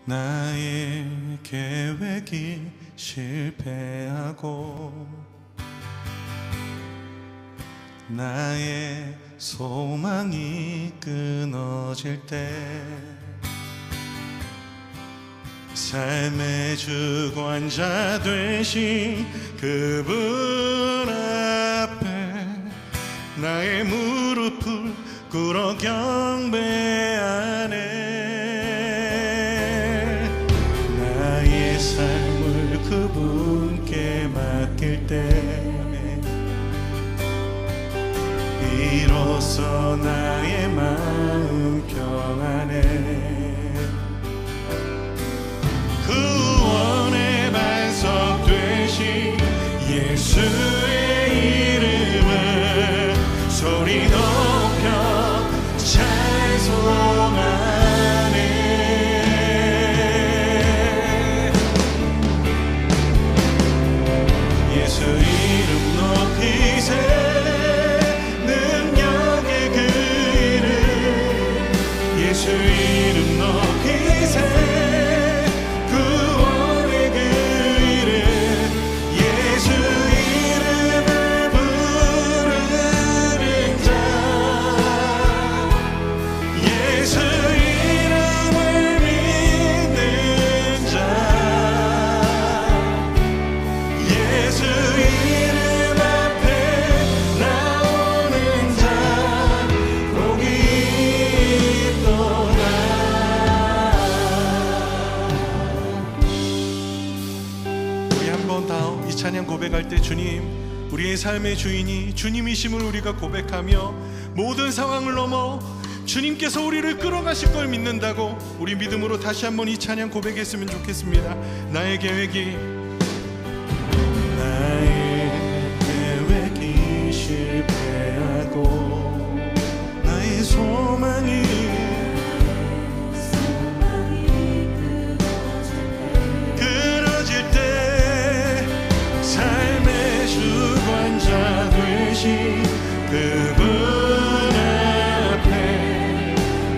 나의 계획이 실패하고 나의 소망이 끊어질 때 삶의 주관자 되신 그분 앞에 나의 무릎을 꿇어 경배하네. 나의 삶을 그분께 맡길 때 비로소 나의 마음 평안해. 구원의 반석 되신 예수의 이름을 소리 높여 찬송하네. 예수 이름 높이세. 능력의 그 이름 예수 이름 높이세. 고백할 때 주님, 우리의 삶의 주인이 주님이심을 우리가 고백하며 모든 상황을 넘어 주님께서 우리를 끌어가실 걸 믿는다고 우리 믿음으로 다시 한번 이 찬양 고백했으면 좋겠습니다. 나의 계획이 실패하고 나의 소망이 끊어질 때 삶의 주관자 되신 그분 앞에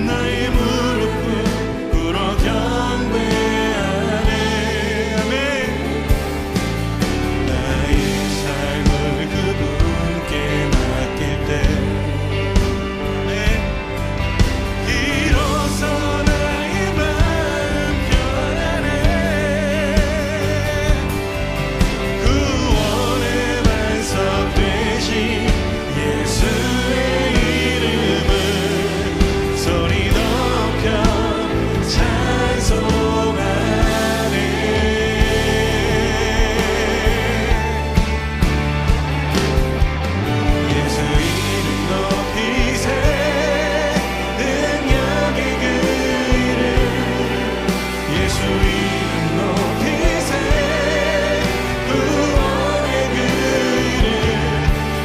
나의 무릎을 꿇어 경배하네. 아멘. 나의 삶을 그분께 맡길 때 비로소 나의 마음 편안해. 구원의 반석 되신 예수의 이름을 소리 높여 찬송하네. 예수 이름 높이세. 능력의 그 이름 예수 이름 높이세. 구원의 그 이름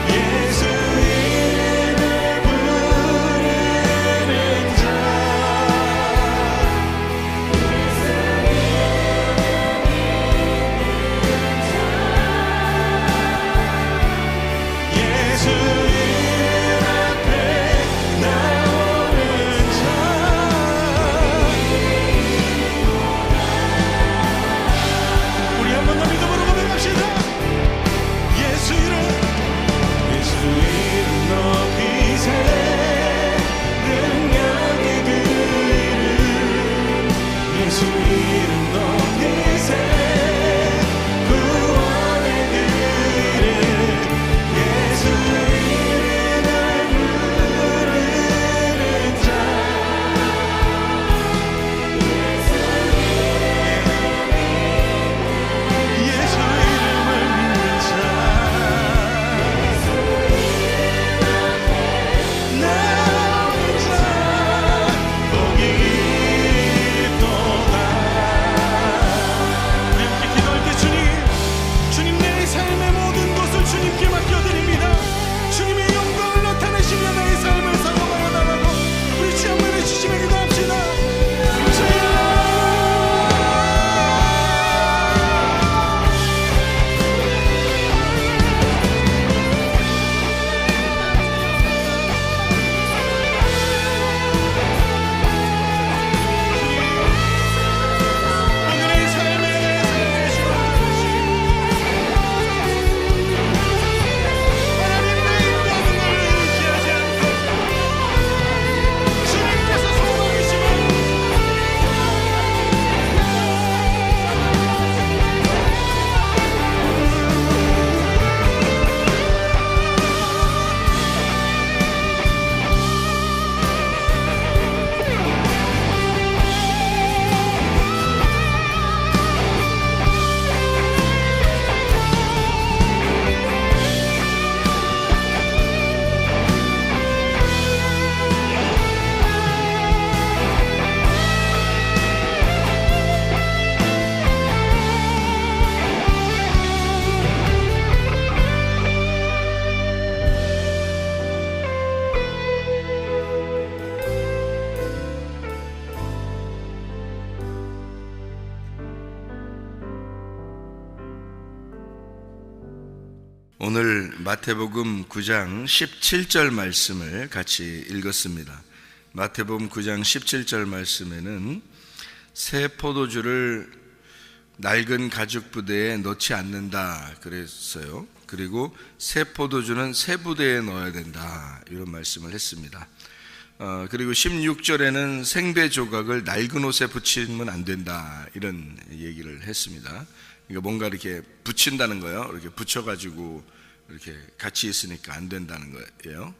예수 이름을 부르는 자. 예수 이름 앞에 나오는 자. 우리 한 번 더 믿음으로 고백합시다. 예수 이름 높이세. 능력의 그 이름 예수 이름 높이세. 구원의 그 이름 예수 이름을 부르는 자. 예수 이름을 믿는 자. 나오는 자. 복이 있도다. 오늘 마태복음 9장 17절 말씀을 같이 읽었습니다. 마태복음 9장 17절 말씀에는 새 포도주를 낡은 가죽 부대에 넣지 않는다 그랬어요. 그리고 새 포도주는 새 부대에 넣어야 된다, 이런 말씀을 했습니다. 그리고 16절에는 생배 조각을 낡은 옷에 붙이면 안 된다, 이런 얘기를 했습니다. 그러니까 뭔가 이렇게 붙인다는 거예요. 이렇게 붙여가지고 이렇게 같이 있으니까 안 된다는 거예요.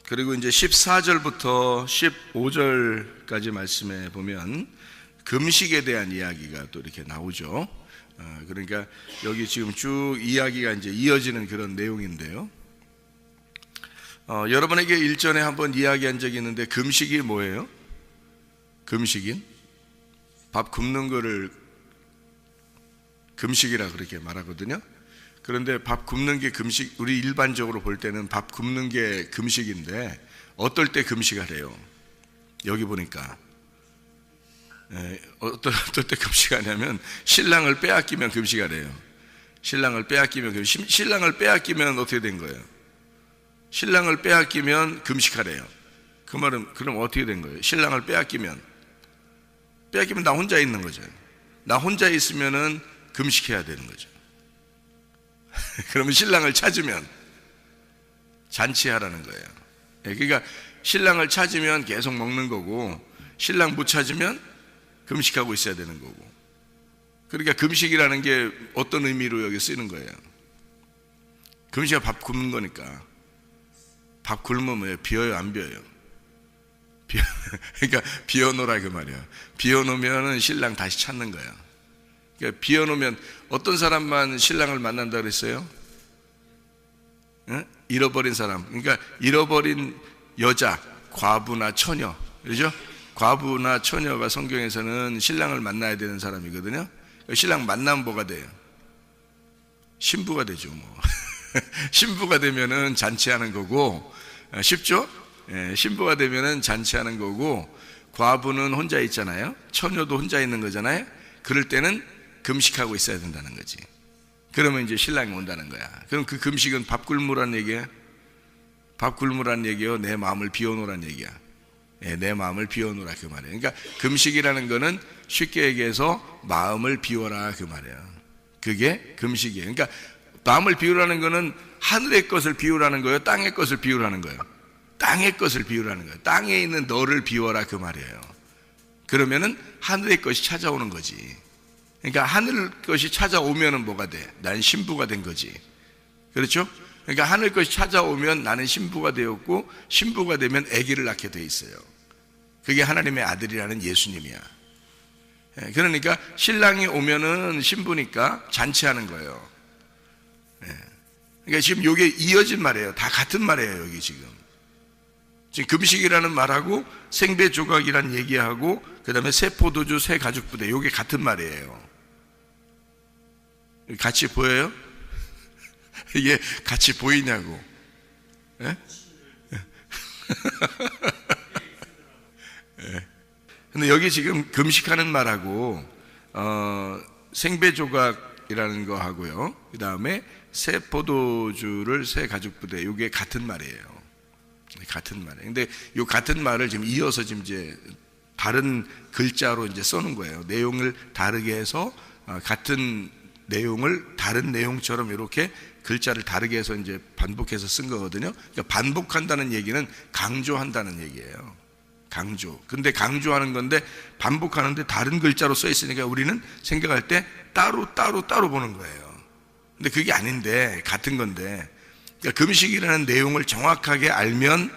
그리고 이제 14절부터 15절까지 말씀에 보면 금식에 대한 이야기가 또 이렇게 나오죠. 그러니까 여기 지금 쭉 이야기가 이제 이어지는 그런 내용인데요. 여러분에게 일전에 한번 이야기한 적이 있는데, 금식이 뭐예요? 금식인? 밥 굽는 거를 금식이라 그렇게 말하거든요. 그런데 밥 굽는 게 금식, 우리 일반적으로 볼 때는 밥 굽는 게 금식인데, 어떨 때 금식하래요? 여기 보니까 어떨 때 금식하냐면, 신랑을 빼앗기면 금식하래요. 신랑을 빼앗기면 신랑을 빼앗기면 어떻게 된 거예요? 신랑을 빼앗기면 금식하래요. 그 말은 그럼 어떻게 된 거예요? 신랑을 빼앗기면 나 혼자 있는 거죠. 나 혼자 있으면은 금식해야 되는 거죠. 그러면 신랑을 찾으면 잔치하라는 거예요. 그러니까 신랑을 찾으면 계속 먹는 거고, 신랑 못 찾으면 금식하고 있어야 되는 거고. 그러니까 금식이라는 게 어떤 의미로 여기 쓰이는 거예요? 금식은 밥 굶는 거니까. 밥 굶으면 뭐예요? 비어요, 안 비어요? 그러니까 비워놓으라 그 말이에요. 비워놓으면 신랑 다시 찾는 거예요. 그러니까 비워놓으면 어떤 사람만 신랑을 만난다 그랬어요? 잃어버린 사람. 그러니까 잃어버린 여자, 과부나 처녀, 그렇죠? 과부나 처녀가 성경에서는 신랑을 만나야 되는 사람이거든요. 신랑 만나면 뭐가 돼요? 신부가 되죠, 뭐. 신부가 되면은 잔치하는 거고, 쉽죠? 신부가 되면은 잔치하는 거고, 과부는 혼자 있잖아요. 처녀도 혼자 있는 거잖아요. 그럴 때는 금식하고 있어야 된다는 거지. 그러면 이제 신랑이 온다는 거야. 그럼 그 금식은 밥 굶으란 얘기야? 밥 굶으란 얘기요? 내 마음을 비워놓으란 얘기야. 내 마음을 비워놓으라 그 말이에요. 그러니까 금식이라는 거는 쉽게 얘기해서 마음을 비워라 그 말이에요. 그게 금식이에요. 그러니까 마음을 비우라는 거는 하늘의 것을 비우라는 거예요? 땅의 것을 비우라는 거예요? 땅의 것을 비우라는 거예요. 땅에 있는 너를 비워라 그 말이에요. 그러면은 하늘의 것이 찾아오는 거지. 그러니까 하늘 것이 찾아오면은 뭐가 돼? 난 신부가 된 거지. 그렇죠? 그러니까 하늘 것이 찾아오면 나는 신부가 되었고, 신부가 되면 아기를 낳게 돼 있어요. 그게 하나님의 아들이라는 예수님이야. 그러니까 신랑이 오면은 신부니까 잔치하는 거예요. 그러니까 지금 이게 이어진 말이에요. 다 같은 말이에요. 여기 지금 금식이라는 말하고 생배 조각이란 얘기하고, 그 다음에 새 포도주, 새 가죽 부대, 이게 같은 말이에요. 같이 보여요? 이게 같이 보이냐고. 예? 근데 여기 지금 금식하는 말하고 생배 조각이라는 거 하고요, 그 다음에 새 포도주를 새 가죽 부대, 이게 같은 말이에요. 같은 말이에요. 근데 이 같은 말을 지금 이어서 지금 이제 다른 글자로 이제 써놓은 거예요. 내용을 다르게 해서 같은 내용을 다른 내용처럼 이렇게 글자를 다르게 해서 이제 반복해서 쓴 거거든요. 그러니까 반복한다는 얘기는 강조한다는 얘기예요. 강조. 근데 강조하는 건데 반복하는데 다른 글자로 써 있으니까 우리는 생각할 때 따로 보는 거예요. 근데 그게 아닌데 같은 건데, 그러니까 금식이라는 내용을 정확하게 알면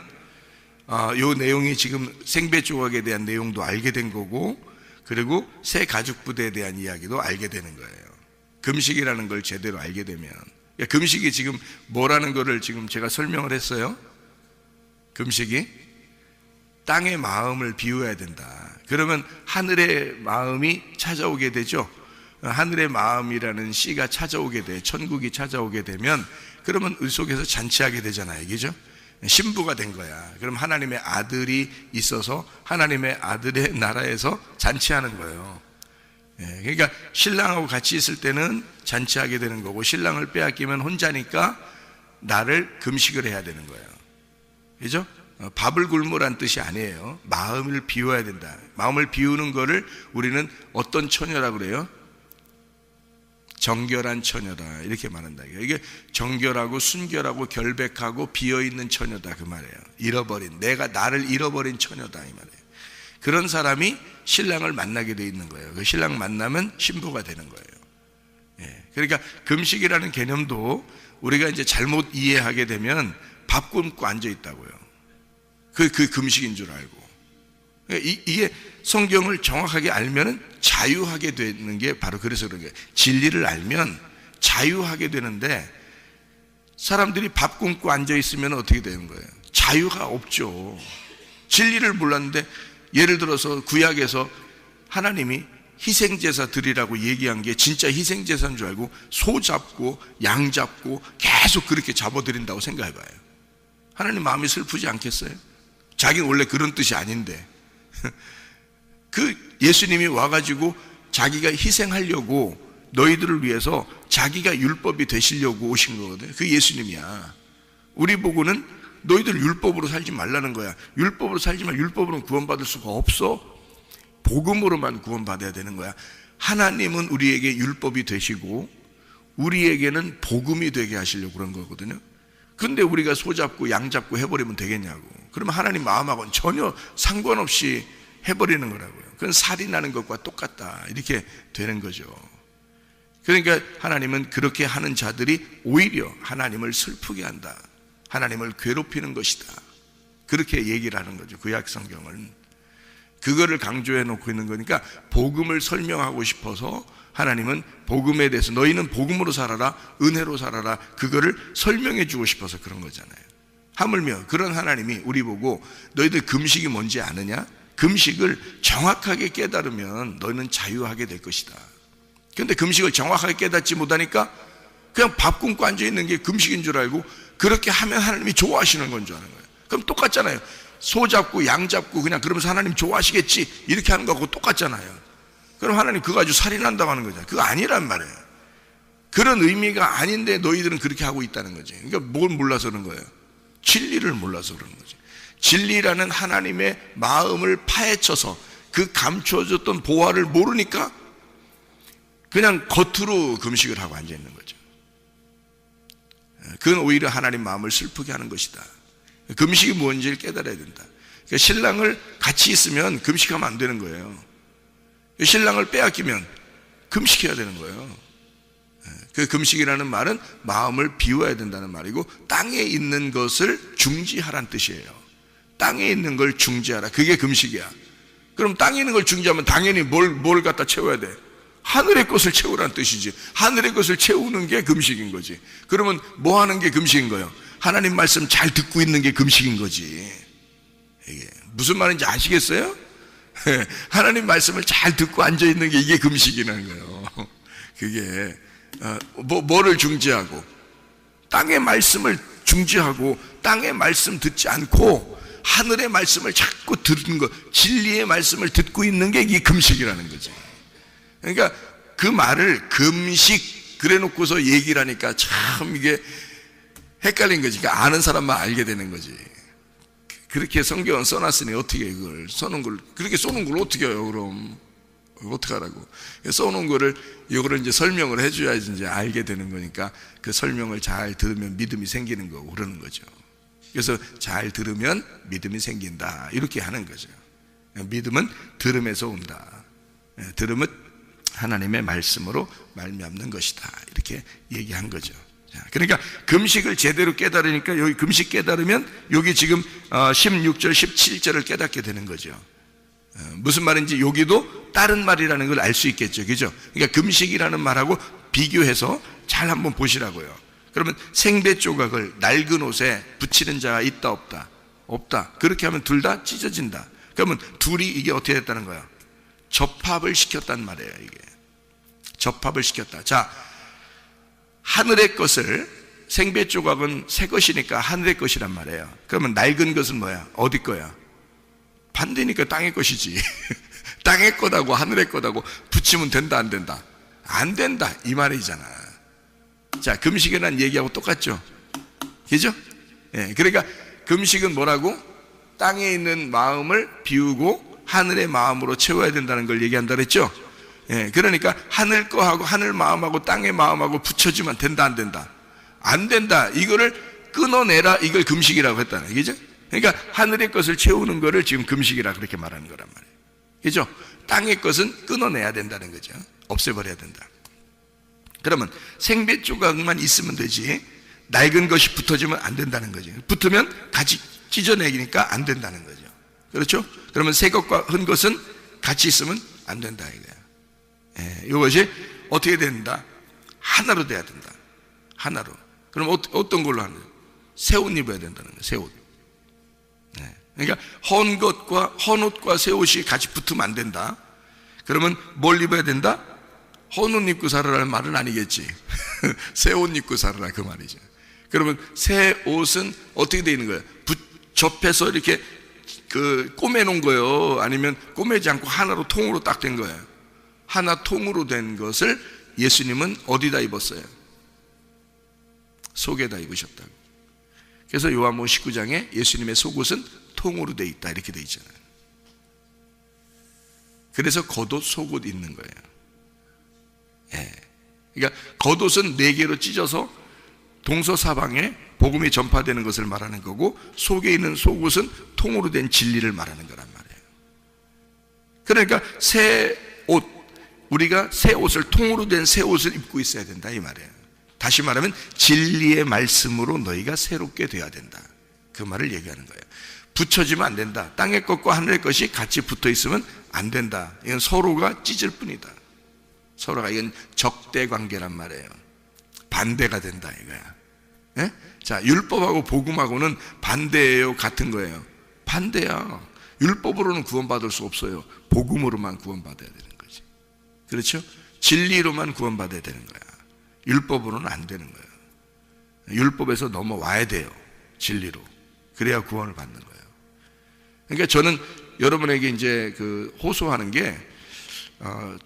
이 내용이 지금 생배 조각에 대한 내용도 알게 된 거고, 그리고 새 가죽 부대에 대한 이야기도 알게 되는 거예요. 금식이라는 걸 제대로 알게 되면. 그러니까 금식이 지금 뭐라는 거를 지금 제가 설명을 했어요. 금식이 땅의 마음을 비워야 된다. 그러면 하늘의 마음이 찾아오게 되죠. 하늘의 마음이라는 씨가 찾아오게 돼, 천국이 찾아오게 되면, 그러면 의 속에서 잔치하게 되잖아요. 그죠? 신부가 된 거야. 그럼 하나님의 아들이 있어서 하나님의 아들의 나라에서 잔치하는 거예요. 그러니까 신랑하고 같이 있을 때는 잔치하게 되는 거고, 신랑을 빼앗기면 혼자니까 나를 금식을 해야 되는 거예요. 그죠? 밥을 굶으란 뜻이 아니에요. 마음을 비워야 된다. 마음을 비우는 거를 우리는 어떤 처녀라고 그래요? 정결한 처녀다, 이렇게 말한다. 이게 정결하고 순결하고 결백하고 비어있는 처녀다, 그 말이에요. 잃어버린, 내가 나를 잃어버린 처녀다, 이 말이에요. 그런 사람이 신랑을 만나게 돼 있는 거예요. 그 신랑 만나면 신부가 되는 거예요. 그러니까 금식이라는 개념도 우리가 이제 잘못 이해하게 되면 밥 굶고 앉아 있다고요. 그 금식인 줄 알고. 이게 성경을 정확하게 알면은 자유하게 되는 게 바로 그래서 그런 거예요. 진리를 알면 자유하게 되는데, 사람들이 밥 굶고 앉아 있으면 어떻게 되는 거예요? 자유가 없죠. 진리를 몰랐는데, 예를 들어서 구약에서 하나님이 희생제사 드리라고 얘기한 게 진짜 희생제사인 줄 알고 소 잡고 양 잡고 계속 그렇게 잡아드린다고 생각해봐요. 하나님 마음이 슬프지 않겠어요? 자기는 원래 그런 뜻이 아닌데. 그 예수님이 와가지고 자기가 희생하려고 너희들을 위해서 자기가 율법이 되시려고 오신 거거든요. 그 예수님이야. 우리 보고는 너희들 율법으로 살지 말라는 거야. 율법으로 살지만 율법으로는 구원받을 수가 없어. 복음으로만 구원받아야 되는 거야. 하나님은 우리에게 율법이 되시고 우리에게는 복음이 되게 하시려고 그런 거거든요. 근데 우리가 소 잡고 양 잡고 해버리면 되겠냐고. 그러면 하나님 마음하고는 전혀 상관없이 해버리는 거라고요. 그건 살인하는 것과 똑같다, 이렇게 되는 거죠. 그러니까 하나님은 그렇게 하는 자들이 오히려 하나님을 슬프게 한다, 하나님을 괴롭히는 것이다, 그렇게 얘기를 하는 거죠. 구약 성경은 그거를 강조해 놓고 있는 거니까, 복음을 설명하고 싶어서 하나님은 복음에 대해서 너희는 복음으로 살아라, 은혜로 살아라, 그거를 설명해 주고 싶어서 그런 거잖아요. 하물며 그런 하나님이 우리 보고 너희들 금식이 뭔지 아느냐? 금식을 정확하게 깨달으면 너희는 자유하게 될 것이다. 그런데 금식을 정확하게 깨닫지 못하니까 그냥 밥 굶고 앉아 있는 게 금식인 줄 알고 그렇게 하면 하나님이 좋아하시는 건 줄 아는 거예요. 그럼 똑같잖아요. 소 잡고 양 잡고 그냥 그러면서 하나님 좋아하시겠지, 이렇게 하는 거하고 똑같잖아요. 그럼 하나님 그거 가지고 살인한다고 하는 거잖아요. 그거 아니란 말이에요. 그런 의미가 아닌데 너희들은 그렇게 하고 있다는 거지. 그러니까 뭘 몰라서 그런 거예요? 진리를 몰라서 그런 거지. 진리라는 하나님의 마음을 파헤쳐서 그 감춰졌던 보화를 모르니까 그냥 겉으로 금식을 하고 앉아 있는 거죠. 그건 오히려 하나님 마음을 슬프게 하는 것이다. 금식이 뭔지를 깨달아야 된다. 그러니까 신랑을 같이 있으면 금식하면 안 되는 거예요. 신랑을 빼앗기면 금식해야 되는 거예요. 그 금식이라는 말은 마음을 비워야 된다는 말이고, 땅에 있는 것을 중지하란 뜻이에요. 땅에 있는 걸 중지하라, 그게 금식이야. 그럼 땅에 있는 걸 중지하면 당연히 뭘 갖다 채워야 돼? 하늘의 것을 채우라는 뜻이지. 하늘의 것을 채우는 게 금식인 거지. 그러면 뭐 하는 게 금식인 거예요? 하나님 말씀 잘 듣고 있는 게 금식인 거지. 이게 무슨 말인지 아시겠어요? 하나님 말씀을 잘 듣고 앉아 있는 게 이게 금식이라는 거예요. 그게 뭐를 중지하고, 땅의 말씀을 중지하고 땅의 말씀 듣지 않고 하늘의 말씀을 자꾸 듣는 것, 진리의 말씀을 듣고 있는 게 이게 금식이라는 거지. 그러니까 그 말을 금식 그래 놓고서 얘기를 하니까 참 이게 헷갈린 거지. 그러니까 아는 사람만 알게 되는 거지. 그렇게 성경은 써놨으니 어떻게 그걸 써놓은 걸, 그렇게 써놓은 걸 어떻게 해요? 그럼 어떻게 하라고? 써놓은 거를 이거를 이제 설명을 해줘야지 이제 알게 되는 거니까, 그 설명을 잘 들으면 믿음이 생기는 거고 그러는 거죠. 그래서 잘 들으면 믿음이 생긴다, 이렇게 하는 거죠. 믿음은 들음에서 온다. 들음은 하나님의 말씀으로 말미암는 것이다, 이렇게 얘기한 거죠. 그러니까 금식을 제대로 깨달으니까, 여기 금식 깨달으면 여기 지금 16절 17절을 깨닫게 되는 거죠. 무슨 말인지 여기도 다른 말이라는 걸 알 수 있겠죠, 그죠? 그러니까 금식이라는 말하고 비교해서 잘 한번 보시라고요. 그러면 생배 조각을 낡은 옷에 붙이는 자가 있다 없다? 없다. 그렇게 하면 둘 다 찢어진다. 그러면 둘이 이게 어떻게 됐다는 거야? 접합을 시켰단 말이에요. 이게 접합을 시켰다. 자, 하늘의 것을, 생배 조각은 새 것이니까 하늘의 것이란 말이에요. 그러면 낡은 것은 뭐야? 어디 거야? 반대니까 땅의 것이지. 땅의 거다고 하늘의 거다고 붙이면 된다 안 된다? 안 된다 이 말이잖아. 자, 금식이라는 얘기하고 똑같죠? 그죠? 예, 그러니까 금식은 뭐라고? 땅에 있는 마음을 비우고 하늘의 마음으로 채워야 된다는 걸 얘기한다 그랬죠? 예, 그러니까 하늘 거하고 하늘 마음하고 땅의 마음하고 붙여주면 된다 안 된다? 안 된다. 이거를 끊어내라. 이걸 금식이라고 했다는 얘기죠. 그러니까 하늘의 것을 채우는 거를 지금 금식이라 그렇게 말하는 거란 말이에요. 그죠? 땅의 것은 끊어내야 된다는 거죠. 없애버려야 된다. 그러면 생배 조각만 있으면 되지 낡은 것이 붙어지면 안 된다는 거죠. 붙으면 같이 찢어내기니까 안 된다는 거죠. 그렇죠? 그러면 새 것과 흔 것은 같이 있으면 안 된다 이거야. 예, 이것이 어떻게 된다? 하나로 돼야 된다. 하나로. 그럼 어떤 걸로 하는 거예요? 새 옷 입어야 된다는 거예요. 새 옷. 예, 그러니까 헌 것과 헌 옷과 새 옷이 같이 붙으면 안 된다. 그러면 뭘 입어야 된다? 헌 옷 입고 살아라는 말은 아니겠지. 새 옷 입고 살아라 그 말이죠. 그러면 새 옷은 어떻게 되어 있는 거예요? 접해서 이렇게 꼬매놓은 거예요? 아니면 꼬매지 않고 하나로 통으로 딱 된 거예요? 하나 통으로 된 것을 예수님은 어디다 입었어요? 속에다 입으셨다고. 그래서 요한복음 19장에 예수님의 속옷은 통으로 돼 있다 이렇게 돼 있잖아요. 그래서 겉옷 속옷 있는 거예요. 예. 그러니까 겉옷은 4개로 찢어서 동서사방에 복음이 전파되는 것을 말하는 거고, 속에 있는 속옷은 통으로 된 진리를 말하는 거란 말이에요. 그러니까 새 옷, 우리가 새 옷을, 통으로 된 새 옷을 입고 있어야 된다 이 말이에요. 다시 말하면 진리의 말씀으로 너희가 새롭게 돼야 된다, 그 말을 얘기하는 거예요. 붙여지면 안 된다. 땅의 것과 하늘의 것이 같이 붙어 있으면 안 된다. 이건 서로가 찢을 뿐이다. 서로가, 이건 적대 관계란 말이에요. 반대가 된다 이거야. 예? 자, 율법하고 복음하고는 반대예요, 같은 거예요? 반대야. 율법으로는 구원받을 수 없어요. 복음으로만 구원받아야 되는 거지. 그렇죠? 진리로만 구원받아야 되는 거야. 율법으로는 안 되는 거예요. 율법에서 넘어와야 돼요. 진리로. 그래야 구원을 받는 거예요. 그러니까 저는 여러분에게 이제 호소하는 게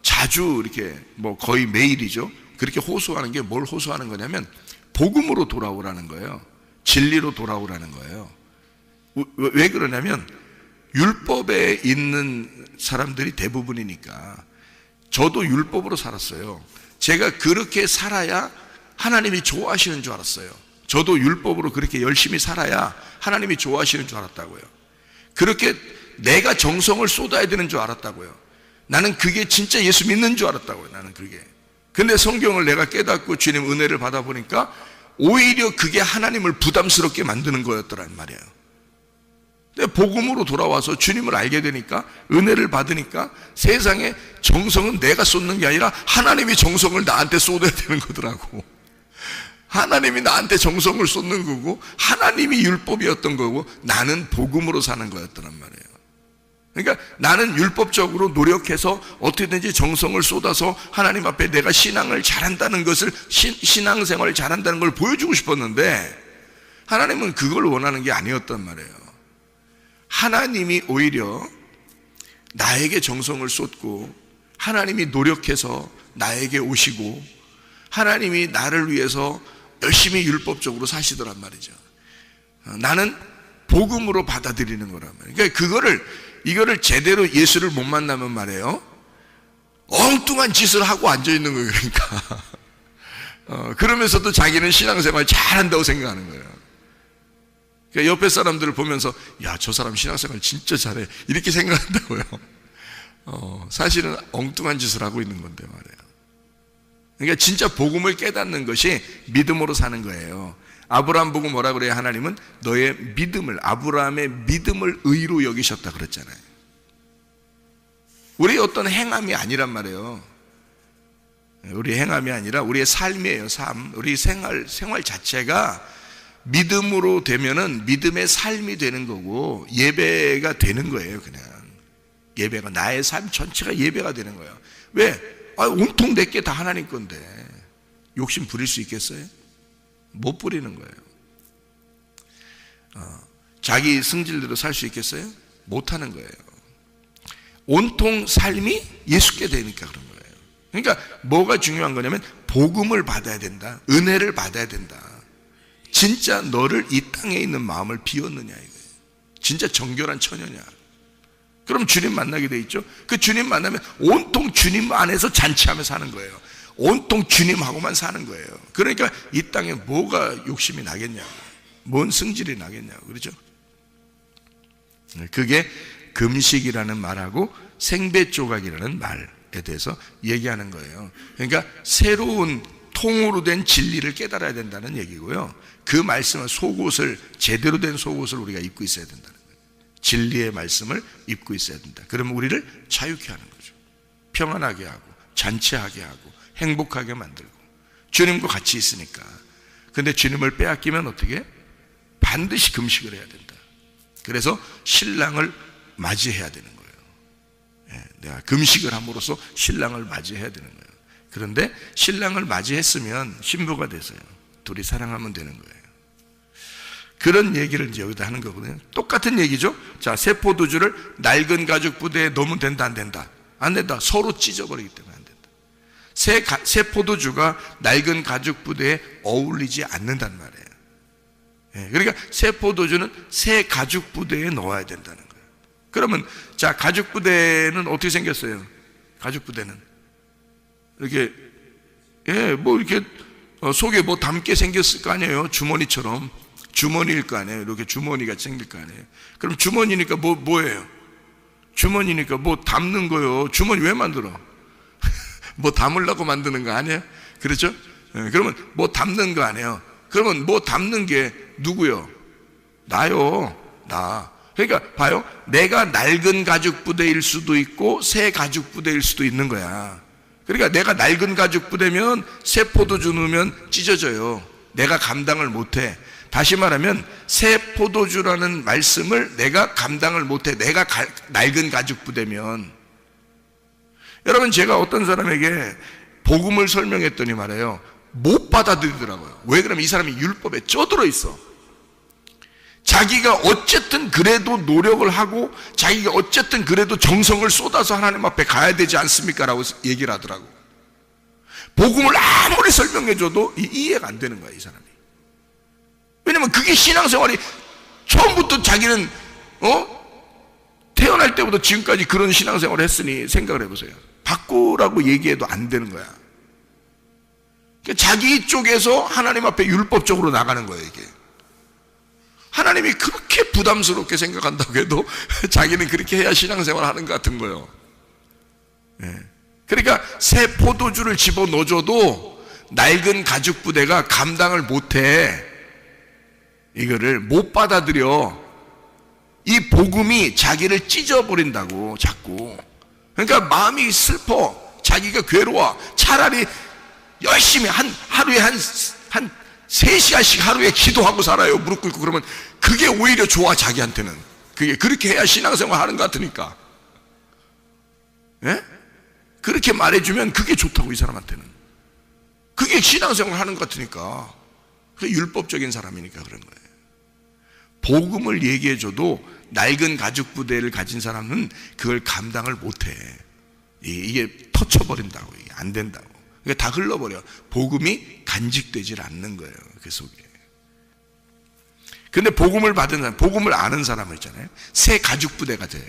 자주 이렇게 거의 매일이죠. 그렇게 호소하는 게, 뭘 호소하는 거냐면 복음으로 돌아오라는 거예요. 진리로 돌아오라는 거예요. 왜 그러냐면 율법에 있는 사람들이 대부분이니까. 저도 율법으로 살았어요. 제가 그렇게 살아야 하나님이 좋아하시는 줄 알았어요. 저도 율법으로 그렇게 열심히 살아야 하나님이 좋아하시는 줄 알았다고요. 그렇게 내가 정성을 쏟아야 되는 줄 알았다고요. 나는 그게 진짜 예수 믿는 줄 알았다고요. 나는 그게. 근데 성경을 내가 깨닫고 주님 은혜를 받아보니까 오히려 그게 하나님을 부담스럽게 만드는 거였더란 말이에요. 근데 복음으로 돌아와서 주님을 알게 되니까, 은혜를 받으니까 세상에 정성은 내가 쏟는 게 아니라 하나님이 정성을 나한테 쏟아야 되는 거더라고. 하나님이 나한테 정성을 쏟는 거고, 하나님이 율법이었던 거고, 나는 복음으로 사는 거였더란 말이에요. 그러니까 나는 율법적으로 노력해서 어떻게든지 정성을 쏟아서 하나님 앞에 내가 신앙을 잘한다는 것을, 신앙생활을 잘한다는 걸 보여주고 싶었는데, 하나님은 그걸 원하는 게 아니었단 말이에요. 하나님이 오히려 나에게 정성을 쏟고, 하나님이 노력해서 나에게 오시고, 하나님이 나를 위해서 열심히 율법적으로 사시더란 말이죠. 나는 복음으로 받아들이는 거란 말이에요. 그러니까 이거를 제대로 예수를 못 만나면 말이에요, 엉뚱한 짓을 하고 앉아있는 거예요. 그러니까 그러면서도 자기는 신앙생활 잘한다고 생각하는 거예요. 그러니까 옆에 사람들을 보면서, 야, 저 사람 신앙생활 진짜 잘해, 이렇게 생각한다고요. 사실은 엉뚱한 짓을 하고 있는 건데 말이에요. 그러니까 진짜 복음을 깨닫는 것이 믿음으로 사는 거예요. 아브라함 보고 뭐라 그래요? 하나님은 너의 믿음을, 아브라함의 믿음을 의로 여기셨다 그랬잖아요. 우리의 어떤 행함이 아니란 말이에요. 우리 행함이 아니라 우리의 삶이에요. 삶. 우리 생활 자체가 믿음으로 되면은 믿음의 삶이 되는 거고, 예배가 되는 거예요. 그냥 예배가, 나의 삶 전체가 예배가 되는 거예요. 왜? 온통 내게 다 하나님 건데 욕심 부릴 수 있겠어요? 못 부리는 거예요. 자기 승질대로 살 수 있겠어요? 못 하는 거예요. 온통 삶이 예수께 되니까 그런 거예요. 그러니까 뭐가 중요한 거냐면 복음을 받아야 된다. 은혜를 받아야 된다. 진짜 너를 이 땅에 있는 마음을 비웠느냐 이거예요. 진짜 정결한 처녀냐. 그럼 주님 만나게 돼 있죠. 그 주님 만나면 온통 주님 안에서 잔치하며 사는 거예요. 온통 주님하고만 사는 거예요. 그러니까 이 땅에 뭐가 욕심이 나겠냐고, 뭔 승질이 나겠냐고, 그렇죠? 그게 금식이라는 말하고 생배조각이라는 말에 대해서 얘기하는 거예요. 그러니까 새로운 통으로 된 진리를 깨달아야 된다는 얘기고요. 그 말씀은 속옷을, 제대로 된 속옷을 우리가 입고 있어야 된다는 거예요. 진리의 말씀을 입고 있어야 된다. 그러면 우리를 자유케 하는 거죠. 평안하게 하고 잔치하게 하고 행복하게 만들고 주님과 같이 있으니까. 근데 주님을 빼앗기면 어떻게? 반드시 금식을 해야 된다. 그래서 신랑을 맞이해야 되는 거예요. 내가 금식을 함으로써 신랑을 맞이해야 되는 거예요. 그런데 신랑을 맞이했으면 신부가 돼서요, 둘이 사랑하면 되는 거예요. 그런 얘기를 이제 여기다 하는 거거든요. 똑같은 얘기죠. 자, 새 포도주를 낡은 가죽 부대에 넣으면 된다, 안 된다? 안 된다. 서로 찢어버리기 때문에 안 된다. 새 포도주가 낡은 가죽 부대에 어울리지 않는단 말이에요. 그러니까 새 포도주는 새 가죽 부대에 넣어야 된다는 거예요. 그러면 자, 가죽 부대는 어떻게 생겼어요? 가죽 부대는 이렇게 뭐 이렇게 속에 뭐 담게 생겼을 거 아니에요. 주머니처럼 주머니일 거 아니에요. 이렇게 주머니가 생길 거 아니에요. 그럼 주머니니까 뭐예요? 주머니니까 뭐 담는 거요. 주머니 왜 만들어? 뭐 담으려고 만드는 거 아니에요? 그렇죠? 그러면 뭐 담는 거 아니에요. 그러면 뭐 담는 게 누구요? 나요. 나. 그러니까 봐요. 내가 낡은 가죽 부대일 수도 있고 새 가죽 부대일 수도 있는 거야. 그러니까 내가 낡은 가죽 부대면 새 포도주 넣으면 찢어져요. 내가 감당을 못해. 다시 말하면 새 포도주라는 말씀을 내가 감당을 못해. 내가 낡은 가죽 부대면. 여러분, 제가 어떤 사람에게 복음을 설명했더니 말이에요, 못 받아들이더라고요. 왜 그러면 이 사람이 율법에 쪄들어 있어. 자기가 어쨌든 그래도 노력을 하고 자기가 어쨌든 그래도 정성을 쏟아서 하나님 앞에 가야 되지 않습니까? 라고 얘기를 하더라고. 복음을 아무리 설명해줘도 이해가 안 되는 거야, 이 사람이. 왜냐면 그게 신앙생활이 처음부터 자기는 태어날 때부터 지금까지 그런 신앙생활을 했으니 생각을 해보세요. 바꾸라고 얘기해도 안 되는 거야. 그러니까 자기 쪽에서 하나님 앞에 율법적으로 나가는 거예요, 이게. 하나님이 그렇게 부담스럽게 생각한다고 해도 자기는 그렇게 해야 신앙생활 하는 것 같은 거예요. 그러니까 새 포도주를 집어넣어줘도 낡은 가죽 부대가 감당을 못해. 이거를 못 받아들여. 이 복음이 자기를 찢어버린다고 자꾸. 그러니까 마음이 슬퍼. 자기가 괴로워. 차라리 열심히 하루에 한 3시간씩 하루에 기도하고 살아요. 무릎 꿇고. 그러면 그게 오히려 좋아, 자기한테는. 그게 그렇게 해야 신앙생활 하는 것 같으니까. 그렇게 말해주면 그게 좋다고, 이 사람한테는. 그게 신앙생활 하는 것 같으니까. 그게 율법적인 사람이니까 그런 거예요. 복음을 얘기해줘도 낡은 가죽 부대를 가진 사람은 그걸 감당을 못해. 이게 터쳐버린다고. 이게 안 된다고. 그러니까 다 흘러버려. 복음이 간직되질 않는 거예요, 그 속에. 근데 복음을 받은 사람, 복음을 아는 사람은 있잖아요. 새 가죽 부대가 돼요.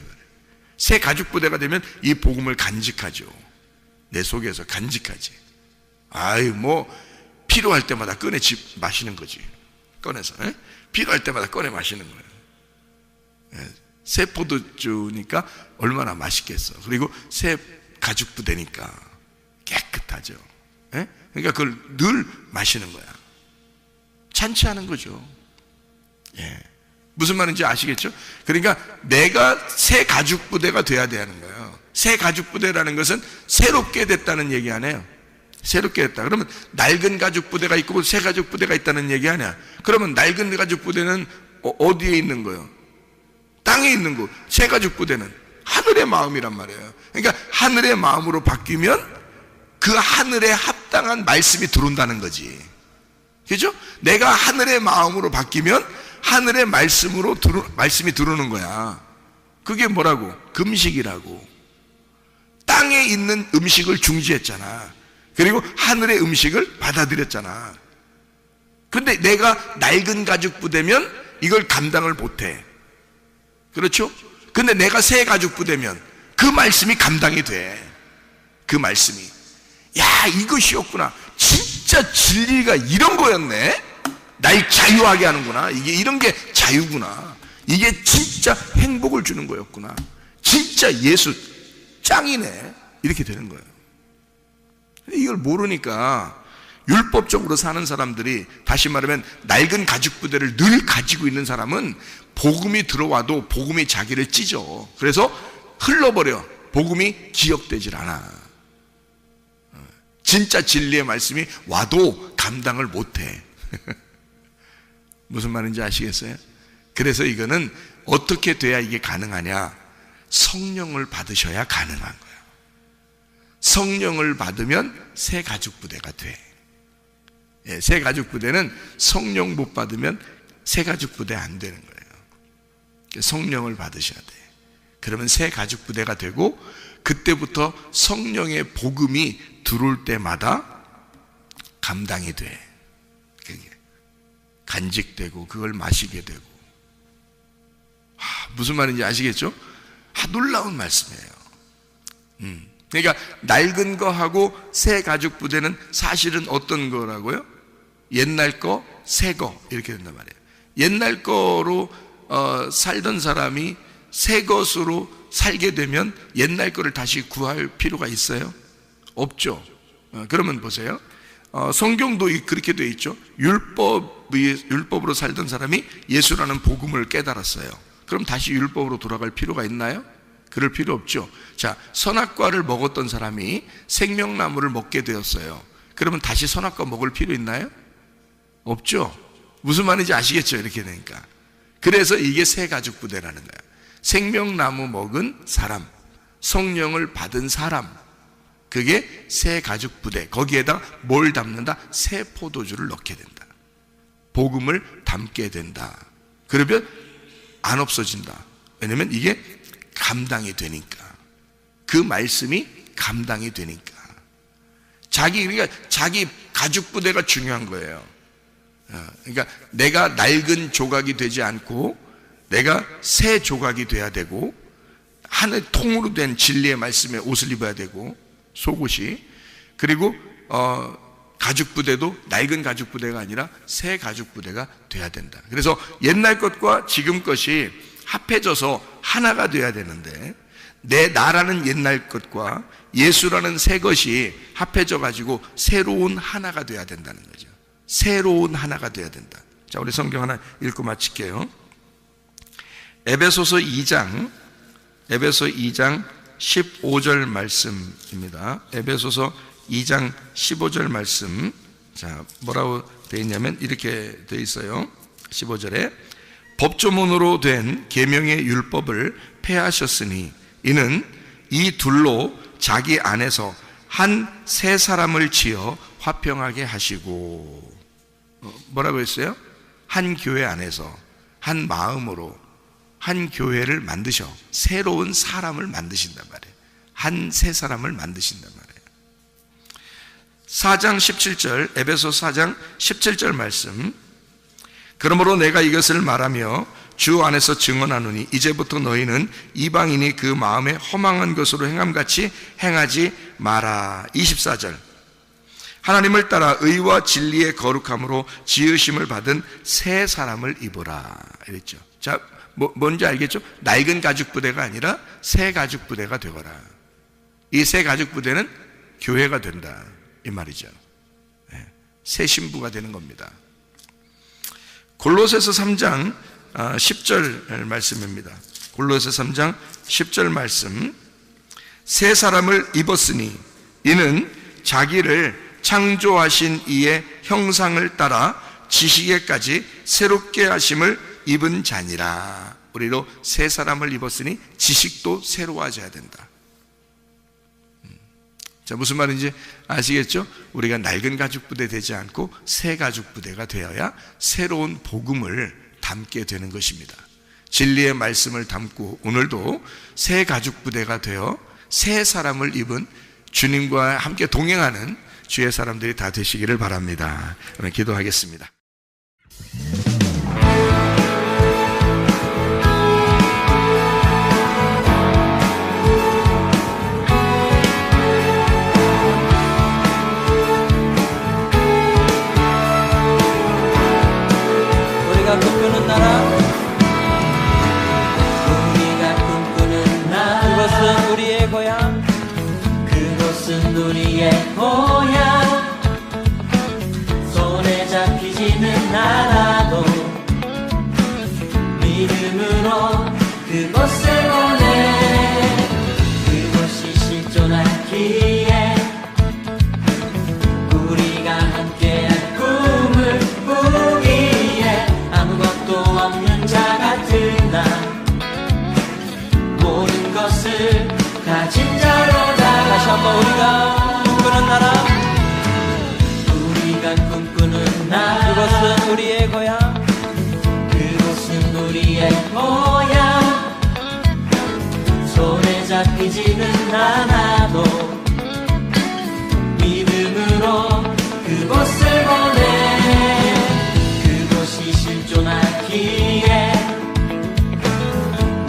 새 가죽 부대가 되면 이 복음을 간직하죠. 내 속에서 간직하지. 뭐 필요할 때마다 꺼내 마시는 거지. 꺼내서. 필요할 때마다 꺼내 마시는 거예요. 새 포도주니까 얼마나 맛있겠어. 그리고 새 가죽 부대니까 깨끗하죠. 그러니까 그걸 늘 마시는 거야. 잔치하는 거죠. 무슨 말인지 아시겠죠? 그러니까 내가 새 가죽 부대가 돼야 되는 거예요. 새 가죽 부대라는 것은 새롭게 됐다는 얘기 아니에요. 새롭게 됐다. 그러면 낡은 가죽 부대가 있고 새 가죽 부대가 있다는 얘기 아니야. 그러면 낡은 가죽 부대는 어디에 있는 거예요? 땅에 있는 거. 새 가죽 부대는 하늘의 마음이란 말이에요. 그러니까 하늘의 마음으로 바뀌면 그 하늘에 합당한 말씀이 들어온다는 거지. 그죠? 내가 하늘의 마음으로 바뀌면 하늘의 말씀이 들어오는 거야. 그게 뭐라고? 금식이라고. 땅에 있는 음식을 중지했잖아. 그리고 하늘의 음식을 받아들였잖아. 근데 내가 낡은 가죽 부대면 이걸 감당을 못해. 그렇죠? 근데 내가 새 가죽 부대면 그 말씀이 감당이 돼. 그 말씀이, 야, 이것이었구나. 진짜 진리가 이런 거였네. 날 자유하게 하는구나. 이게 이런 게 자유구나. 이게 진짜 행복을 주는 거였구나. 진짜 예수 짱이네. 이렇게 되는 거예요. 이걸 모르니까 율법적으로 사는 사람들이, 다시 말하면 낡은 가죽 부대를 늘 가지고 있는 사람은 복음이 들어와도 복음이 자기를 찢어. 그래서 흘러버려. 복음이 기억되질 않아. 진짜 진리의 말씀이 와도 감당을 못해. 무슨 말인지 아시겠어요? 그래서 이거는 어떻게 돼야 이게 가능하냐? 성령을 받으셔야 가능한 거예요. 성령을 받으면 새 가죽 부대가 돼. 예, 새 가죽 부대는 성령 못 받으면 새 가죽 부대 안 되는 거예요. 성령을 받으셔야 돼. 그러면 새 가죽 부대가 되고, 그때부터 성령의 복음이 들어올 때마다 감당이 돼. 그게 간직되고 그걸 마시게 되고. 무슨 말인지 아시겠죠? 놀라운 말씀이에요. 그러니까 낡은 거하고 새 가죽 부대는 사실은 어떤 거라고요? 옛날 거, 새 거, 이렇게 된단 말이에요. 옛날 거로 살던 사람이 새 것으로 살게 되면 옛날 거를 다시 구할 필요가 있어요? 없죠. 그러면 보세요. 성경도 그렇게 되어 있죠. 율법으로 살던 사람이 예수라는 복음을 깨달았어요. 그럼 다시 율법으로 돌아갈 필요가 있나요? 그럴 필요 없죠. 자, 선악과를 먹었던 사람이 생명나무를 먹게 되었어요. 그러면 다시 선악과 먹을 필요 있나요? 없죠. 무슨 말인지 아시겠죠? 이렇게 되니까. 그래서 이게 새 가죽 부대라는 거야. 생명나무 먹은 사람, 성령을 받은 사람, 그게 새 가죽 부대. 거기에다 뭘 담는다? 새 포도주를 넣게 된다. 복음을 담게 된다. 그러면 안 없어진다. 왜냐면 이게 감당이 되니까. 그 말씀이 감당이 되니까. 그러니까 자기 가죽 부대가 중요한 거예요. 그러니까 내가 낡은 조각이 되지 않고 내가 새 조각이 돼야 되고, 하늘 통으로 된 진리의 말씀에 옷을 입어야 되고, 속옷이. 그리고 가죽 부대도 낡은 가죽 부대가 아니라 새 가죽 부대가 돼야 된다. 그래서 옛날 것과 지금 것이 합해져서 하나가 돼야 되는데, 나라는 옛날 것과 예수라는 새 것이 합해져 가지고 새로운 하나가 돼야 된다는 거죠. 새로운 하나가 돼야 된다. 자, 우리 성경 하나 읽고 마칠게요. 에베소서 2장 15절 말씀입니다. 에베소서 2장 15절 말씀. 자, 뭐라고 되어 있냐면 이렇게 되어 있어요. 15절에 법조문으로 된 계명의 율법을 폐하셨으니 이는 이 둘로 자기 안에서 한 새 사람을 지어 화평하게 하시고. 뭐라고 했어요? 한 교회 안에서 한 마음으로 한 교회를 만드셔. 새로운 사람을 만드신단 말이에요. 한 새 사람을 만드신단 말이에요. 4장 17절, 에베소 4장 17절 말씀. 그러므로 내가 이것을 말하며 주 안에서 증언하노니 이제부터 너희는 이방인이 그 마음에 허망한 것으로 행함같이 행하지 마라. 24절. 하나님을 따라 의와 진리의 거룩함으로 지으심을 받은 새 사람을 입으라. 이랬죠. 자, 뭔지 알겠죠? 낡은 가죽 부대가 아니라 새 가죽 부대가 되거라. 이 새 가죽 부대는 교회가 된다, 이 말이죠. 새 신부가 되는 겁니다. 골로새서 3장 10절 말씀입니다. 골로새서 3장 10절 말씀. 새 사람을 입었으니 이는 자기를 창조하신 이의 형상을 따라 지식에까지 새롭게 하심을 입은 자니라. 우리도 새 사람을 입었으니 지식도 새로워져야 된다. 자, 무슨 말인지 아시겠죠? 우리가 낡은 가죽 부대 되지 않고 새 가죽 부대가 되어야 새로운 복음을 담게 되는 것입니다. 진리의 말씀을 담고 오늘도 새 가죽 부대가 되어 새 사람을 입은 주님과 함께 동행하는 주의 사람들이 다 되시기를 바랍니다. 오늘 기도하겠습니다. 우리가 꿈꾸는 나라, 우리가 꿈꾸는 나라, 그것은 우리의 고향, 그곳은 우리의 고향. 손에 잡히지는 않아도 믿음으로 그곳을 보내. 그곳이 실존하기에 우리가 함께한 꿈을 꾸기에 아무것도 없는 자 같은 나, 모든 것을 가진 자로다. 다시 한번 우리가 꿈꾸는 나라, 우리가 꿈꾸는 나라, 그곳은 우리의 고향, 그곳은 우리의 고향. 손에 잡히지는 않아도 믿음으로 그곳을 보내. 그곳이 실존하기에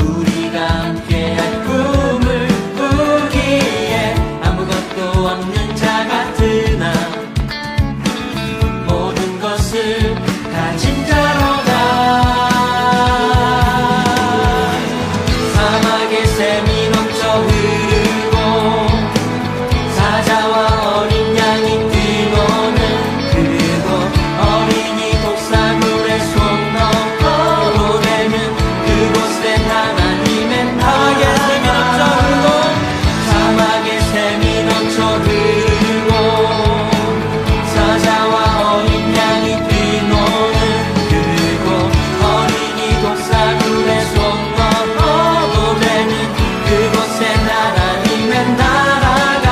우리가 함께한 꿈을 꾸기에 아무것도 없는 자 같은 나, 모든 것을 가진 자로다. 사막의 샘이 넘쳐 흐르고 사자와 어린 양이 뛰노는 그곳, 어린이 독사물에 손 넣고 되는 그곳엔 하나님의 나라. 사막의 샘이 넘쳐 흐르고 사자와 어린 양이 뛰노는 그곳, 어린이 독사물에 손 넣고 되는 그곳엔 하나님의 나라가.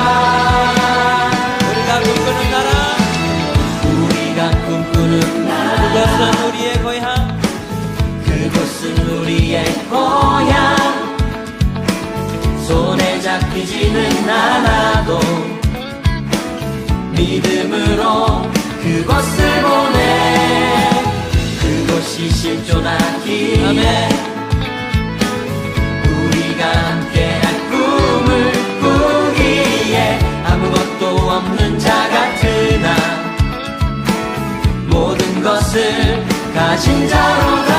우리가 꿈꾸는 나라, 우리가 꿈꾸는 나라, 그곳은 우리의 고향, 그곳은 우리의 고향. 손에 잡히지는 않아도 믿음으로 그곳을 보내. 그곳이 실존하기에 우리가 함께한 꿈을 꾸기에 아무것도 없는 자 같은 나, 모든 것을 가진 자로다.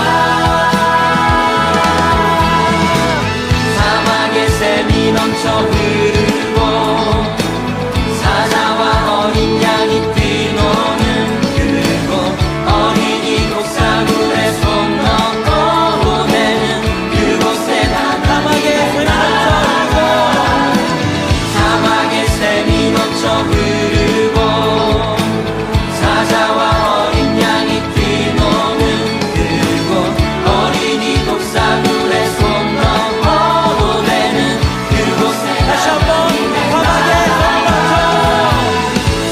사막의 샘이 넘쳐 흐르고 사자와 어린 양이 뛰노는 그곳, 어린이 독사물에 손 넣고 되는 그곳에 사막의 사막의 샘이 넘쳐 흐르고 사자와 어린 양이 뛰노는 그곳, 어린이 독사물에 손 넣고 되는 그곳에 다시 한번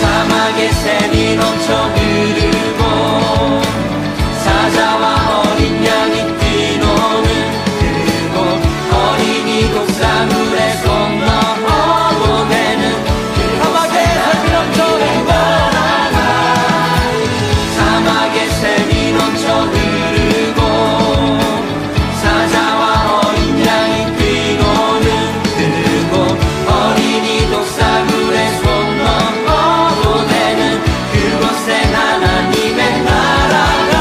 사막의 샘이 넘쳐 흐르고 사자와 어린 양이 뛰노는 그곳, 어린이 독사물에 손 넣고 되는 사막의 샘이 넘쳐 흐르고 사막의 샘이 넘쳐 흐르고 사자와 어린 양이 뛰노는 그곳, 어린이 독사물에 손 넣고 되는 그곳엔 하나님의 나라가.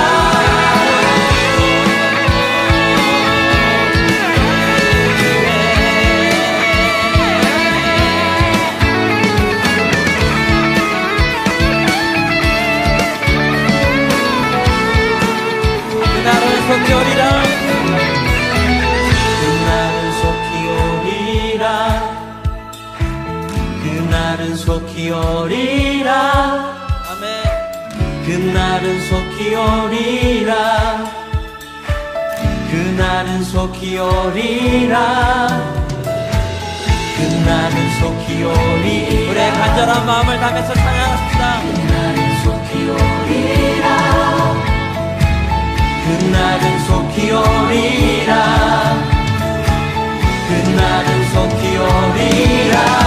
그날은 속히 오리라, 그날은 속히 오리라, 그날은 속히 오리라. 아멘. 그날은 속히 오리라, 그날은 속히 오리라, 그날은 속히 오리라. 우리의 간절한 마음을 담아서 찬양합시다. 그날은 속히 오리라, 그날은 속히 오리라, 그날은 속히 오리라. 주시리라